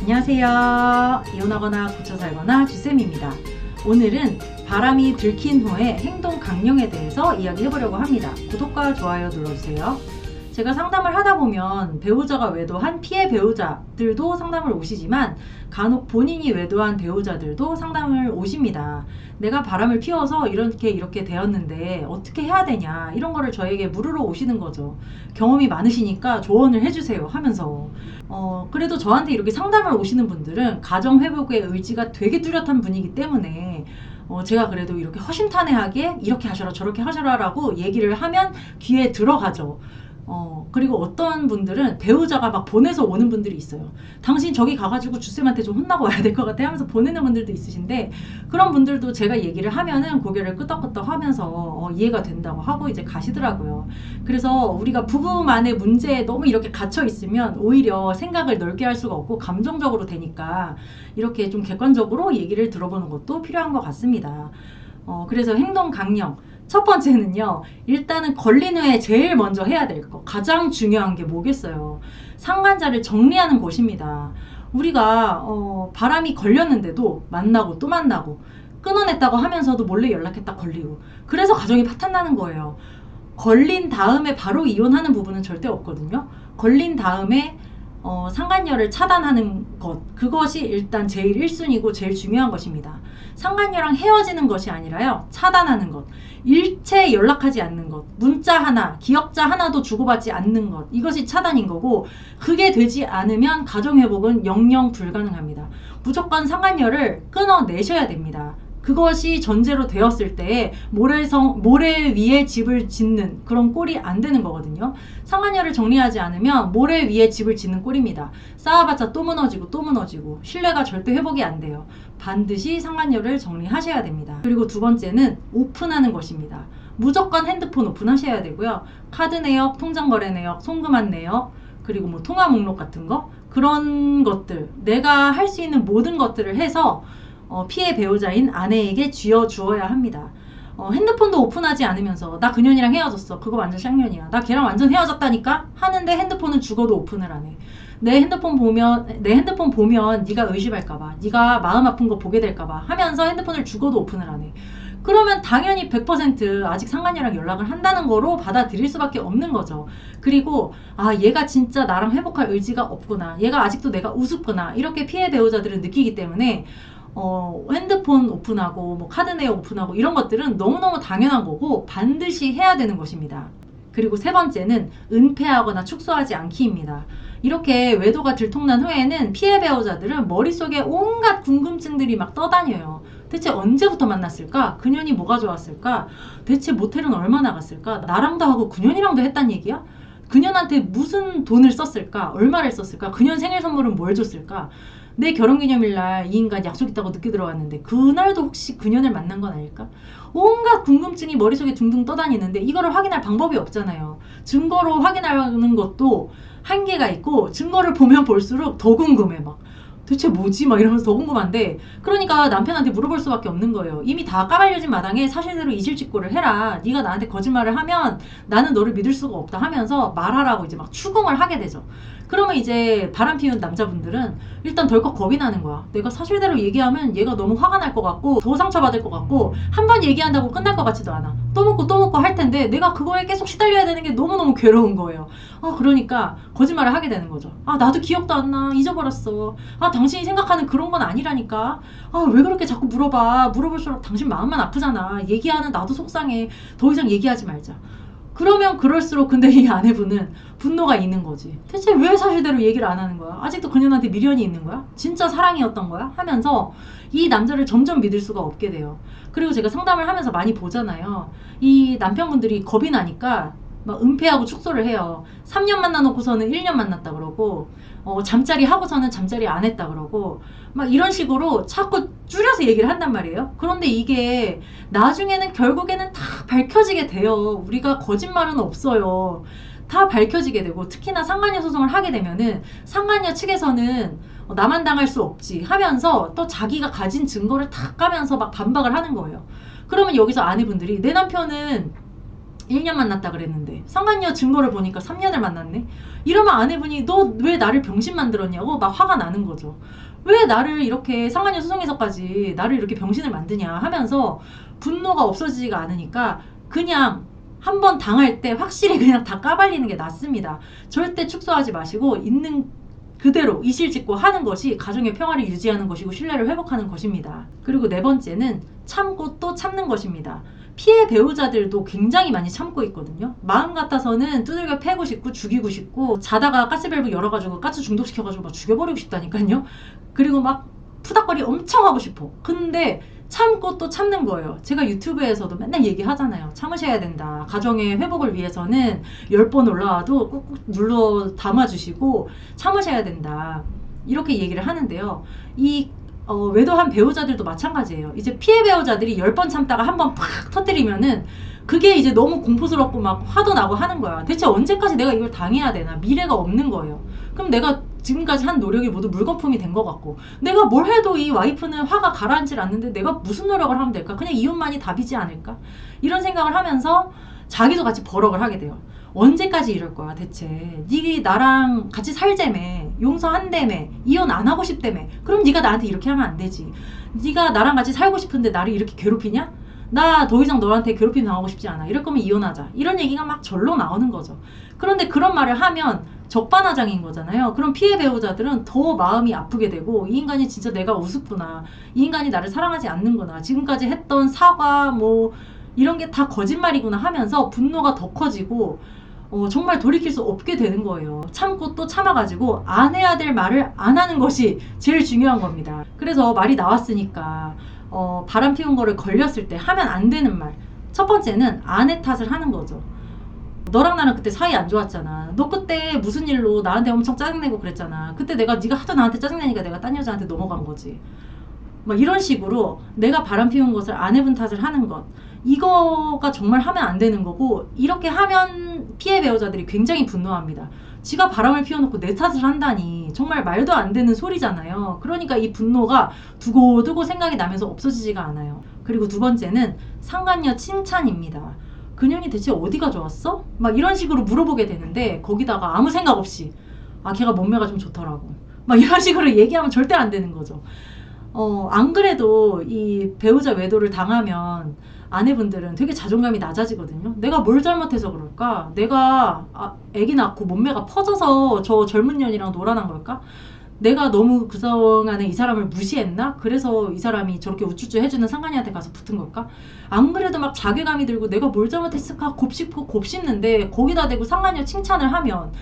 안녕하세요. 이혼하거나 고쳐 살거나 주쌤입니다. 오늘은 바람이 들킨 후에 행동 강령에 대해서 이야기해보려고 합니다. 구독과 좋아요 눌러주세요. 제가 상담을 하다 보면 배우자가 외도한 피해 배우자들도 상담을 오시지만 간혹 본인이 외도한 배우자들도 상담을 오십니다. 내가 바람을 피워서 이렇게 되었는데 어떻게 해야 되냐, 이런 거를 저에게 물으러 오시는 거죠. 경험이 많으시니까 조언을 해주세요 하면서 그래도 저한테 이렇게 상담을 오시는 분들은 가정 회복의 의지가 되게 뚜렷한 분이기 때문에 제가 그래도 이렇게 허심탄회하게 이렇게 하셔라 저렇게 하셔라 라고 얘기를 하면 귀에 들어가죠. 그리고 어떤 분들은 배우자가 막 보내서 오는 분들이 있어요. 당신 저기 가가지고 주쌤한테 좀 혼나고 와야 될 것 같아 하면서 보내는 분들도 있으신데, 그런 분들도 제가 얘기를 하면은 고개를 끄덕끄덕 하면서 이해가 된다고 하고 이제 가시더라고요. 그래서 우리가 부부만의 문제에 너무 이렇게 갇혀 있으면 오히려 생각을 넓게 할 수가 없고 감정적으로 되니까 이렇게 좀 객관적으로 얘기를 들어보는 것도 필요한 것 같습니다. 그래서 행동 강령. 첫 번째는요, 일단은 걸린 후에 제일 먼저 해야 될 거, 가장 중요한 게 뭐겠어요? 상간자를 정리하는 것입니다. 우리가 바람이 걸렸는데도 만나고 또 만나고 끊어냈다고 하면서도 몰래 연락했다 걸리고, 그래서 가정이 파탄나는 거예요. 걸린 다음에 바로 이혼하는 부분은 절대 없거든요. 걸린 다음에 상간녀를 차단하는 것, 그것이 일단 제일 1순위고 제일 중요한 것입니다. 상간녀랑 헤어지는 것이 아니라요, 차단하는 것, 일체 연락하지 않는 것, 문자 하나, 기억자 하나도 주고받지 않는 것, 이것이 차단인 거고, 그게 되지 않으면 가정회복은 영영 불가능합니다. 무조건 상간녀를 끊어내셔야 됩니다. 그것이 전제로 되었을 때 모래 위에 집을 짓는 그런 꼴이 안 되는 거거든요. 상간녀를 정리하지 않으면 모래 위에 집을 짓는 꼴입니다. 쌓아봤자 또 무너지고 또 무너지고 신뢰가 절대 회복이 안 돼요. 반드시 상간녀를 정리하셔야 됩니다. 그리고 두 번째는 오픈하는 것입니다. 무조건 핸드폰 오픈하셔야 되고요. 카드 내역, 통장 거래 내역, 송금한 내역, 그리고 뭐 통화 목록 같은 거, 그런 것들, 내가 할 수 있는 모든 것들을 해서 피해 배우자인 아내에게 쥐어주어야 합니다. 핸드폰도 오픈하지 않으면서 나 그년이랑 헤어졌어, 그거 완전 쌍년이야, 나 걔랑 완전 헤어졌다니까 하는데 핸드폰은 죽어도 오픈을 안 해. 내 핸드폰 보면 네가 의심할까봐, 네가 마음 아픈 거 보게 될까봐 하면서 핸드폰을 죽어도 오픈을 안 해. 그러면 당연히 100% 아직 상간녀랑 연락을 한다는 거로 받아들일 수밖에 없는 거죠. 그리고 얘가 진짜 나랑 회복할 의지가 없구나, 얘가 아직도 내가 우습구나, 이렇게 피해 배우자들은 느끼기 때문에 핸드폰 오픈하고 뭐 카드 내역 오픈하고 이런 것들은 너무너무 당연한 거고 반드시 해야 되는 것입니다. 그리고 세 번째는 은폐하거나 축소하지 않기입니다. 이렇게 외도가 들통난 후에는 피해 배우자들은 머릿속에 온갖 궁금증들이 막 떠다녀요. 대체 언제부터 만났을까? 그년이 뭐가 좋았을까? 대체 모텔은 얼마나 갔을까? 나랑도 하고 그년이랑도 했단 얘기야? 그년한테 무슨 돈을 썼을까? 얼마를 썼을까? 그년 생일 선물은 뭘 줬을까? 내 결혼기념일날 이 인간 약속 있다고 늦게 들어왔는데 그날도 혹시 그년을 만난 건 아닐까? 온갖 궁금증이 머릿속에 둥둥 떠다니는데 이거를 확인할 방법이 없잖아요. 증거로 확인하는 것도 한계가 있고, 증거를 보면 볼수록 더 궁금해. 막 대체 뭐지? 막 이러면서 더 궁금한데, 그러니까 남편한테 물어볼 수밖에 없는 거예요. 이미 다 까발려진 마당에 사실대로 이실직고를 해라. 네가 나한테 거짓말을 하면 나는 너를 믿을 수가 없다 하면서 말하라고 이제 막 추궁을 하게 되죠. 그러면 이제 바람 피운 남자분들은 일단 덜컥 겁이 나는 거야. 내가 사실대로 얘기하면 얘가 너무 화가 날 것 같고 더 상처받을 것 같고 한 번 얘기한다고 끝날 것 같지도 않아. 또 묻고 할 텐데 내가 그거에 계속 시달려야 되는 게 너무너무 괴로운 거예요. 그러니까 거짓말을 하게 되는 거죠. 나도 기억도 안 나, 잊어버렸어. 당신이 생각하는 그런 건 아니라니까. 왜 그렇게 자꾸 물어봐. 물어볼수록 당신 마음만 아프잖아. 얘기하는 나도 속상해. 더 이상 얘기하지 말자. 그러면 그럴수록 근데 이 아내분은 분노가 있는 거지. 대체 왜 사실대로 얘기를 안 하는 거야? 아직도 그년한테 미련이 있는 거야? 진짜 사랑이었던 거야? 하면서 이 남자를 점점 믿을 수가 없게 돼요. 그리고 제가 상담을 하면서 많이 보잖아요. 이 남편분들이 겁이 나니까 막 은폐하고 축소를 해요. 3년 만나놓고서는 1년 만났다 그러고, 잠자리 하고서는 잠자리 안 했다 그러고, 막 이런 식으로 자꾸 줄여서 얘기를 한단 말이에요. 그런데 이게 나중에는 결국에는 다 밝혀지게 돼요. 우리가 거짓말은 없어요. 다 밝혀지게 되고, 특히나 상간녀 소송을 하게 되면은 상간녀 측에서는 나만 당할 수 없지 하면서 또 자기가 가진 증거를 다 까면서 막 반박을 하는 거예요. 그러면 여기서 아내분들이 내 남편은 1년 만났다 그랬는데 상간녀 증거를 보니까 3년을 만났네. 이러면 아내분이 너 왜 나를 병신 만들었냐고 막 화가 나는 거죠. 왜 나를 이렇게 상간녀 소송에서까지 나를 이렇게 병신을 만드냐 하면서 분노가 없어지지가 않으니까 그냥 한번 당할 때 확실히 그냥 다 까발리는 게 낫습니다. 절대 축소하지 마시고 있는 그대로 이실직고 하는 것이 가정의 평화를 유지하는 것이고 신뢰를 회복하는 것입니다. 그리고 네 번째는 참고 또 참는 것입니다. 피해 배우자들도 굉장히 많이 참고 있거든요. 마음 같아서는 두들겨 패고 싶고 죽이고 싶고 자다가 가스밸브 열어가지고 가스 중독시켜가지고 막 죽여버리고 싶다니까요. 그리고 막 푸닥거리 엄청 하고 싶어. 근데 참고 또 참는 거예요. 제가 유튜브에서도 맨날 얘기하잖아요. 참으셔야 된다. 가정의 회복을 위해서는 10번 올라와도 꾹꾹 눌러 담아주시고 참으셔야 된다. 이렇게 얘기를 하는데요. 이 외도한 배우자들도 마찬가지예요. 이제 피해 배우자들이 10번 참다가 한 번 팍 터뜨리면은 그게 이제 너무 공포스럽고 막 화도 나고 하는 거야. 대체 언제까지 내가 이걸 당해야 되나? 미래가 없는 거예요. 그럼 내가 지금까지 한 노력이 모두 물거품이 된 것 같고 내가 뭘 해도 이 와이프는 화가 가라앉질 않는데 내가 무슨 노력을 하면 될까? 그냥 이혼만이 답이지 않을까? 이런 생각을 하면서 자기도 같이 버럭을 하게 돼요. 언제까지 이럴 거야 대체? 니 나랑 같이 살자며, 용서한다며, 이혼 안 하고 싶다며. 그럼 네가 나한테 이렇게 하면 안 되지. 네가 나랑 같이 살고 싶은데 나를 이렇게 괴롭히냐? 나 더 이상 너한테 괴롭힘 당하고 싶지 않아. 이럴 거면 이혼하자. 이런 얘기가 막 절로 나오는 거죠. 그런데 그런 말을 하면 적반하장인 거잖아요. 그럼 피해 배우자들은 더 마음이 아프게 되고 이 인간이 진짜 내가 우습구나. 이 인간이 나를 사랑하지 않는구나. 지금까지 했던 사과 뭐 이런 게 다 거짓말이구나 하면서 분노가 더 커지고 정말 돌이킬 수 없게 되는 거예요. 참고 또 참아가지고 안 해야 될 말을 안 하는 것이 제일 중요한 겁니다. 그래서 말이 나왔으니까 바람 피운 거를 걸렸을 때 하면 안 되는 말. 첫 번째는 아내 탓을 하는 거죠. 너랑 나랑 그때 사이 안 좋았잖아. 너 그때 무슨 일로 나한테 엄청 짜증내고 그랬잖아. 그때 네가 하도 나한테 짜증내니까 내가 딴 여자한테 넘어간 거지. 막 이런 식으로 내가 바람 피운 것을 아내분 탓을 하는 것. 이거가 정말 하면 안 되는 거고 이렇게 하면 피해 배우자들이 굉장히 분노합니다. 지가 바람을 피워놓고 내 탓을 한다니 정말 말도 안 되는 소리잖아요. 그러니까 이 분노가 두고두고 생각이 나면서 없어지지가 않아요. 그리고 두 번째는 상간녀 칭찬입니다. 그년이 대체 어디가 좋았어? 막 이런 식으로 물어보게 되는데 거기다가 아무 생각 없이 걔가 몸매가 좀 좋더라고. 막 이런 식으로 얘기하면 절대 안 되는 거죠. 안 그래도 이 배우자 외도를 당하면 아내분들은 되게 자존감이 낮아지거든요. 내가 뭘 잘못해서 그럴까? 내가 아기 낳고 몸매가 퍼져서 저 젊은 년이랑 놀아난 걸까? 내가 너무 그동안에 이 사람을 무시했나? 그래서 이 사람이 저렇게 우쭈쭈 해주는 상간이한테 가서 붙은 걸까? 안 그래도 막 자괴감이 들고 내가 뭘 잘못했을까 곱씹는데 거기다 대고 상간이 칭찬을 하면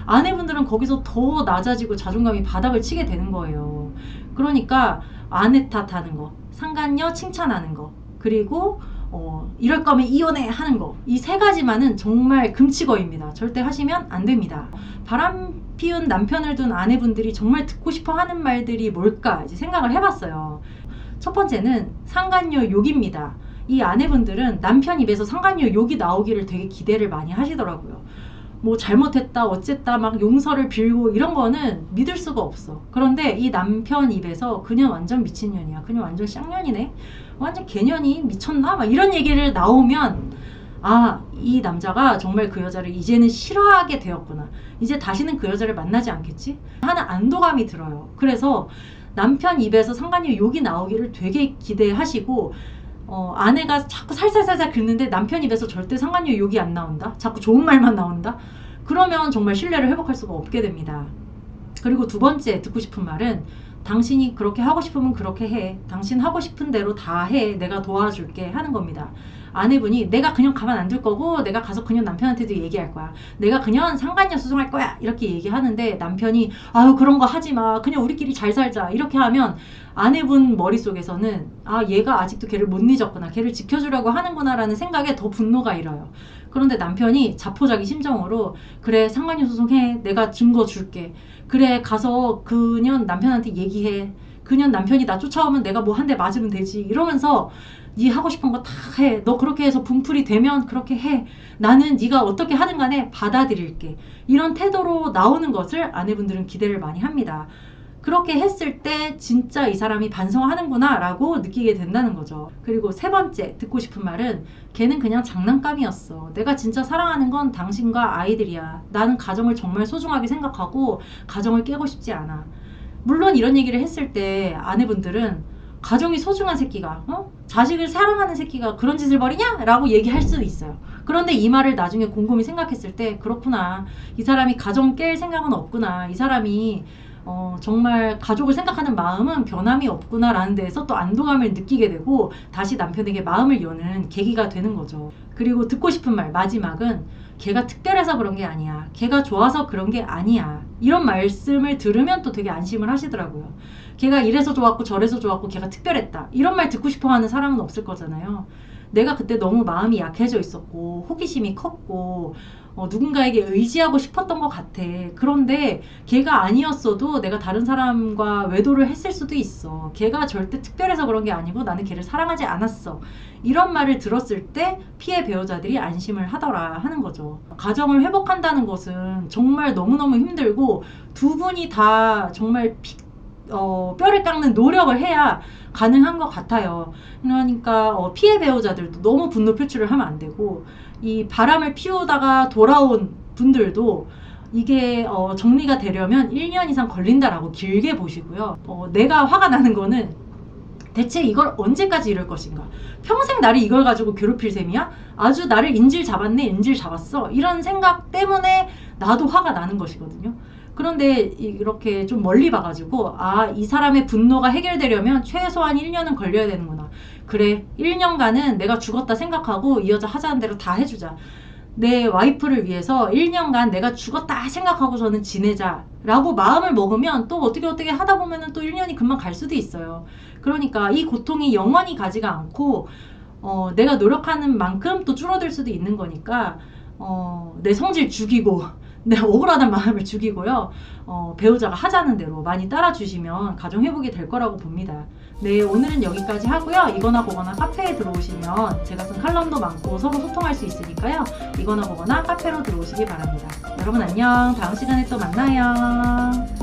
아내분들은 거기서 더 낮아지고 자존감이 바닥을 치게 되는 거예요. 그러니까 아내 탓하는 거, 상간녀 칭찬하는 거, 그리고 이럴 거면 이혼해 하는 거. 이 세 가지만은 정말 금치거입니다. 절대 하시면 안 됩니다. 바람 피운 남편을 둔 아내분들이 정말 듣고 싶어 하는 말들이 뭘까 이제 생각을 해봤어요. 첫 번째는 상간녀 욕입니다. 이 아내분들은 남편 입에서 상간녀 욕이 나오기를 되게 기대를 많이 하시더라고요. 뭐 잘못했다 어쨌다 막 용서를 빌고 이런 거는 믿을 수가 없어. 그런데 이 남편 입에서 그냥 완전 미친년이야, 그냥 완전 쌍년이네, 완전 개년이 미쳤나 막 이런 얘기를 나오면 이 남자가 정말 그 여자를 이제는 싫어하게 되었구나, 이제 다시는 그 여자를 만나지 않겠지 하는 안도감이 들어요. 그래서 남편 입에서 상간녀 욕이 나오기를 되게 기대하시고 아내가 자꾸 살살살살 긁는데 남편 입에서 절대 상간녀 욕이 안 나온다, 자꾸 좋은 말만 나온다, 그러면 정말 신뢰를 회복할 수가 없게 됩니다. 그리고 두 번째 듣고 싶은 말은 당신이 그렇게 하고 싶으면 그렇게 해, 당신 하고 싶은 대로 다 해, 내가 도와줄게 하는 겁니다. 아내분이 내가 그냥 가만 안 둘 거고 내가 가서 그냥 남편한테도 얘기할 거야, 내가 그냥 상간녀 소송할 거야 이렇게 얘기하는데 남편이 아유 그런 거 하지 마, 그냥 우리끼리 잘 살자 이렇게 하면 아내분 머릿속에서는 얘가 아직도 걔를 못 잊었구나, 걔를 지켜주려고 하는구나 라는 생각에 더 분노가 일어요. 그런데 남편이 자포자기 심정으로 그래 상간녀 소송해, 내가 증거 줄게, 그래 가서 그년 남편한테 얘기해, 그년 남편이 나 쫓아오면 내가 뭐 한 대 맞으면 되지 이러면서 네 하고 싶은 거 다 해, 너 그렇게 해서 분풀이 되면 그렇게 해, 나는 네가 어떻게 하든 간에 받아들일게, 이런 태도로 나오는 것을 아내분들은 기대를 많이 합니다. 그렇게 했을 때 진짜 이 사람이 반성하는구나 라고 느끼게 된다는 거죠. 그리고 세 번째 듣고 싶은 말은 걔는 그냥 장난감이었어. 내가 진짜 사랑하는 건 당신과 아이들이야. 나는 가정을 정말 소중하게 생각하고 가정을 깨고 싶지 않아. 물론 이런 얘기를 했을 때 아내분들은 가정이 소중한 새끼가 자식을 사랑하는 새끼가 그런 짓을 벌이냐? 라고 얘기할 수도 있어요. 그런데 이 말을 나중에 곰곰이 생각했을 때 그렇구나. 이 사람이 가정 깰 생각은 없구나. 이 사람이 정말 가족을 생각하는 마음은 변함이 없구나 라는 데에서 또 안도감을 느끼게 되고 다시 남편에게 마음을 여는 계기가 되는 거죠. 그리고 듣고 싶은 말 마지막은 걔가 특별해서 그런 게 아니야. 걔가 좋아서 그런 게 아니야. 이런 말씀을 들으면 또 되게 안심을 하시더라고요. 걔가 이래서 좋았고 저래서 좋았고 걔가 특별했다. 이런 말 듣고 싶어 하는 사람은 없을 거잖아요. 내가 그때 너무 마음이 약해져 있었고 호기심이 컸고 누군가에게 의지하고 싶었던 것 같아. 그런데 걔가 아니었어도 내가 다른 사람과 외도를 했을 수도 있어. 걔가 절대 특별해서 그런 게 아니고 나는 걔를 사랑하지 않았어. 이런 말을 들었을 때 피해 배우자들이 안심을 하더라 하는 거죠. 가정을 회복한다는 것은 정말 너무너무 힘들고 두 분이 다 정말 뼈를 깎는 노력을 해야 가능한 것 같아요. 그러니까 피해 배우자들도 너무 분노 표출을 하면 안 되고 이 바람을 피우다가 돌아온 분들도 이게 정리가 되려면 1년 이상 걸린다라고 길게 보시고요. 내가 화가 나는 거는 대체 이걸 언제까지 이럴 것인가? 평생 나를 이걸 가지고 괴롭힐 셈이야? 아주 나를 인질 잡았네, 인질 잡았어. 이런 생각 때문에 나도 화가 나는 것이거든요. 그런데 이렇게 좀 멀리 봐가지고 이 사람의 분노가 해결되려면 최소한 1년은 걸려야 되는구나. 그래, 1년간은 내가 죽었다 생각하고 이 여자 하자는 대로 다 해주자. 내 와이프를 위해서 1년간 내가 죽었다 생각하고 저는 지내자 라고 마음을 먹으면 또 어떻게 하다 보면은 또 1년이 금방 갈 수도 있어요. 그러니까 이 고통이 영원히 가지가 않고 내가 노력하는 만큼 또 줄어들 수도 있는 거니까 내 성질 죽이고 내 억울하다는 마음을 죽이고요. 배우자가 하자는 대로 많이 따라주시면 가정 회복이 될 거라고 봅니다. 네, 오늘은 여기까지 하고요. 이거나 보거나 카페에 들어오시면 제가 쓴 칼럼도 많고 서로 소통할 수 있으니까요. 이거나 보거나 카페로 들어오시기 바랍니다. 여러분 안녕. 다음 시간에 또 만나요.